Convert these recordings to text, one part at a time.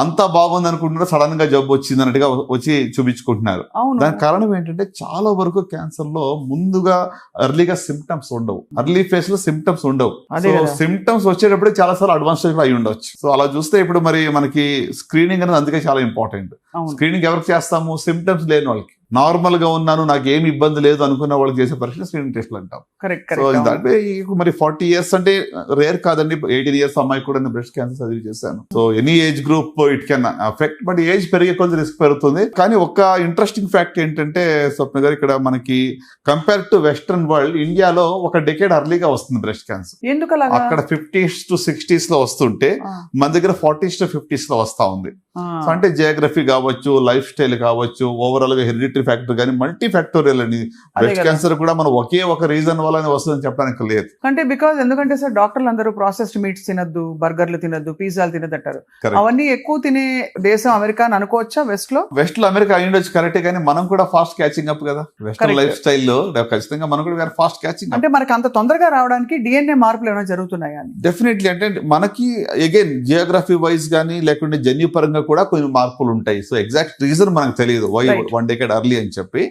అంతా బాగుంది అనుకుంటున్నారు, సడన్ గా జబ్బు వచ్చింది అన్నట్టుగా వచ్చి చూపించుకుంటున్నారు. దానికి కారణం ఏంటంటే చాలా వరకు క్యాన్సర్ లో ముందుగా ఎర్లీగా సిమ్టమ్స్ ఉండవు, ఎర్లీ ఫేజ్ లో సిమ్టమ్స్ ఉండవు. సో సిమ్టమ్స్ వచ్చేటప్పుడు చాలా సార్లు అడ్వాన్స్ స్టేజ్ లో అయి ఉండొచ్చు. సో అలా చూస్తే ఇప్పుడు మరి మనకి స్క్రీనింగ్ అనేది అందుకే చాలా ఇంపార్టెంట్. స్క్రీనింగ్ ఎవరికి చేస్తాము? సిమ్టమ్స్ లేని వాళ్ళకి. నార్మల్ గా ఉన్నాను, నాకు ఏమి ఇబ్బంది లేదు అనుకున్న వాళ్ళకి చేసే పరీక్ష స్క్రీనింగ్ టెస్ట్లు అంటాం. సో అంటే మరి 40 years అంటే రేర్ కాదండి. 18 years అమ్మాయి కూడా నేను బ్రెస్ట్ క్యాన్సర్ సర్జరీ చేశాను. So any age group it can affect, but age పెరిగే కొద్ది రిస్క్ పెరుగుతుంది. కానీ ఒక ఇంట్రెస్టింగ్ ఫ్యాక్ట్ ఏంటంటే స్వప్న గారు, ఇక్కడ మనకి కంపేర్ టు వెస్టర్న్ వరల్డ్, ఇండియాలో ఒక డెకేడ్ అర్లీగా వస్తుంది బ్రెస్ట్ క్యాన్సర్. అక్కడ 50s to 60s లో వస్తుంటే మన దగ్గర 40s to 50s లో వస్తా ఉంది. సో అంటే జియోగ్రఫీ కావచ్చు, లైఫ్ స్టైల్ కావచ్చు, ఓవరాల్ గా హెరిడిటరీ ఫ్యాక్టర్ కానీ మల్టీ ఫ్యాక్టోరియల్ అని. బ్రెస్ట్ క్యాన్సర్ కూడా మనం ఒకే ఒక రీజన్ వల్ల వస్తుందని చెప్పడానికి లేదు. అంటే ఎందుకంటే సార్ డాక్టర్లు అందరూ ప్రాసెస్డ్ మీట్స్ తినద్దు, బర్గర్లు తినద్దు, పిజ్జాలు తినద్దు అంటారు. అవన్నీ ఎక్కువ తినే దేశం అమెరికా అని అనుకోవచ్చా? వెస్ట్ లో అమెరికా అయ్యుండొచ్చు, కరెక్టే. కానీ మనం కూడా ఫాస్ట్ క్యాచింగ్ అప్ కదా వెస్టర్న్ లైఫ్ స్టైల్లో. ఖచ్చితంగా మనం కూడా ఫాస్ట్ క్యాచింగ్. అంటే మనకి అంత తొందరగా రావడానికి డిఎన్ఏ మార్పులు ఏమైనా జరుగుతున్నాయా? డెఫినెట్లీ. అంటే మనకి అగైన్ జియోగ్రఫీ వైజ్ కానీ లేకుంటే జన్యు పరంగా కూడా కొన్ని మార్పులు ఉంటాయి. సో ఎగ్జాక్ట్ రీజన్ మనకు తెలియదు వై 1 decade early అని చెప్పి.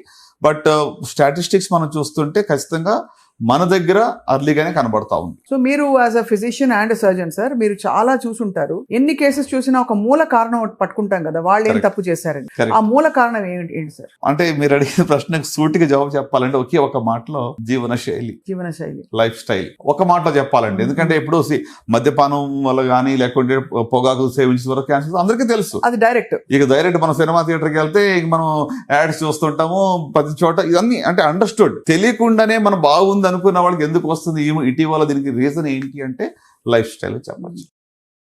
బట్ స్టాటిస్టిక్స్ మనం చూస్తుంటే ఖచ్చితంగా మన దగ్గర అర్లీగానే కనబడతా ఉంది. సో మీరు as a physician and surgeon sir, మీరు చాలా చూసుంటారు. ఎన్ని కేసెస్ చూసినా ఒక మూల కారణం పట్టుకుంటాం కదా, వాళ్ళు ఏం తప్పు చేశారని. ఆ మూల కారణం ఏంటి సార్? అంటే మీరు అడిగిన ప్రశ్నకు సూటిగా జవాబు చెప్పాలంటే ఒకే ఒక మాటలో జీవనశైలి, లైఫ్ స్టైల్. ఒక మాటలో చెప్పాలంటే, ఎందుకంటే ఇప్పుడు మద్యపానం వల్ల కానీ లేకుంటే పొగాకు సేవించిన వరకు క్యాన్సర్ అందరికీ తెలుసు. అది డైరెక్ట్. ఇక డైరెక్ట్ మనం సినిమా థియేటర్కి వెళ్తే మనం యాడ్స్ చూస్తుంటాము ప్రతి చోట. ఇవన్నీ అంటే అండర్స్టూడ్. తెలియకుండానే మనం బాగుంది అనుకున్న వాళ్ళకి ఎందుకు వస్తుంది? ఇటీవల దీనికి రీజన్ ఏంటి అంటే లైఫ్ స్టైల్ చెప్పచ్చు.